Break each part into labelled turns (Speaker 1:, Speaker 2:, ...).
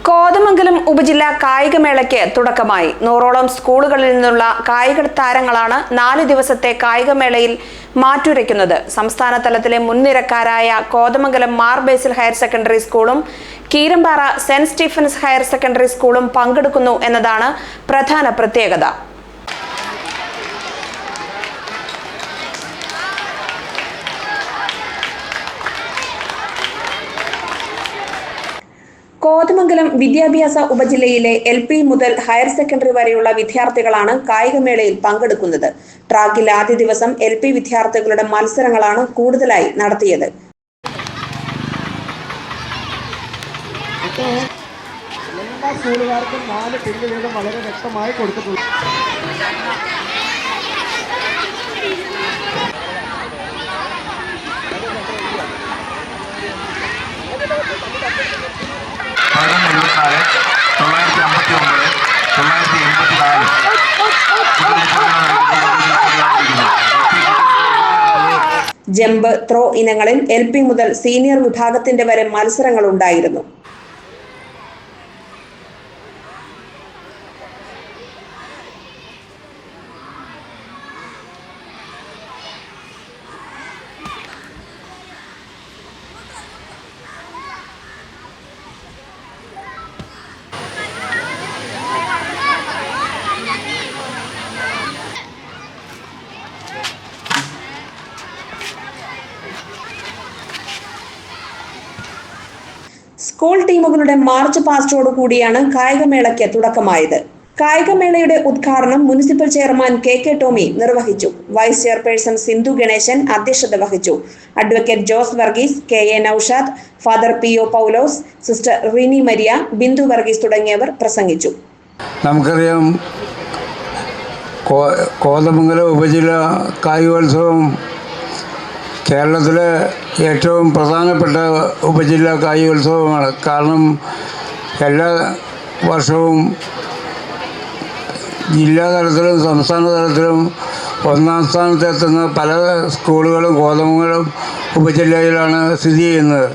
Speaker 1: കോതമംഗലം ഉപജില്ലാ കായികമേളയ്ക്ക് തുടക്കമായി. 100ഓളം സ്കൂളുകളിൽ നിന്നുള്ള കായിക താരങ്ങളാണ് 4 ദിവസത്തെ കായികമേളയിൽ മാറ്റുരയ്ക്കുന്നത്. സംസ്ഥാന തലത്തിലെ മുൻനിരക്കാരായ Kothamangalam Mar Basil higher secondary സ്കൂളും Keerampara Saint Stephen's higher secondary സ്കൂളും പങ്കെടുക്കുന്നു എന്നതാണ് പ്രധാന പ്രത്യേകത. കോതമംഗലം വിദ്യാഭ്യാസ ഉപജില്ലയിലെ LP മുതൽ ഹയർ സെക്കൻഡറി വരെയുള്ള വിദ്യാർത്ഥികളാണ് കായികമേളയിൽ പങ്കെടുക്കുന്നത്. ട്രാക്കിൽ ആദ്യ ദിവസം LP വിദ്യാർത്ഥികളുടെ മത്സരങ്ങളാണ് കൂടുതലായി നടത്തിയത്.
Speaker 2: എല്ലാ സ്കൂളുകാർക്കും 4 പിന്ന് വീതം വളരെ വ്യക്തമായി കൊടുത്തിട്ടുണ്ട്.
Speaker 1: ജമ്പ്, ത്രോ ഇനങ്ങളിൽ LP മുതൽ സീനിയർ വിഭാഗത്തിന്റെ വരെ മത്സരങ്ങൾ ഉണ്ടായിരുന്നു. സ്കൂൾ ടീമുകളുടെ മാർച്ച് പാസ്റ്റോടു കൂടിയാണ് കായികമേളയ്ക്ക് തുടക്കമായത്. കായികമേളയുടെ ഉദ്ഘാടനം മുനിസിപ്പൽ ചെയർമാൻ KK ടോമി നിർവഹിച്ചു. വൈസ് ചെയർപേഴ്സൺ സിന്ധു ഗണേശൻ അധ്യക്ഷത വഹിച്ചു. Advocate Jose Varghese, KA Noushad, father PO Paulose, sister Rini Maria, Bindu Varghese തുടങ്ങിയവർ പ്രസംഗിച്ചു.
Speaker 3: നമുക്കറിയാം, കോതമംഗലം ഉപജില്ലാ കായികോത്സവം കേരളത്തിലെ ഏറ്റവും പ്രധാനപ്പെട്ട ഉപജില്ലാ കായികോത്സവമാണ്. കാരണം എല്ലാ വർഷവും ജില്ലാ തലത്തിലും സംസ്ഥാന തലത്തിലും 1ാം സ്ഥാനത്തെത്തുന്ന പല സ്കൂളുകളും കോതമംഗലം ഉപജില്ലയിലാണ് സ്ഥിതി ചെയ്യുന്നത്.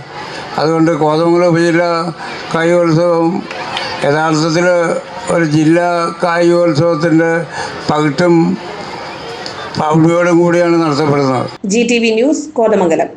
Speaker 3: അതുകൊണ്ട് കോതമംഗലം ഉപജില്ലാ കായികോത്സവം യഥാർത്ഥത്തിൽ ഒരു ജില്ലാ കായികോത്സവത്തിൻ്റെ പകിട്ടും പ്രൗഢിയോടും കൂടിയാണ് നടത്തപ്പെടുന്നത്.
Speaker 1: GTV news, Kothamangalam.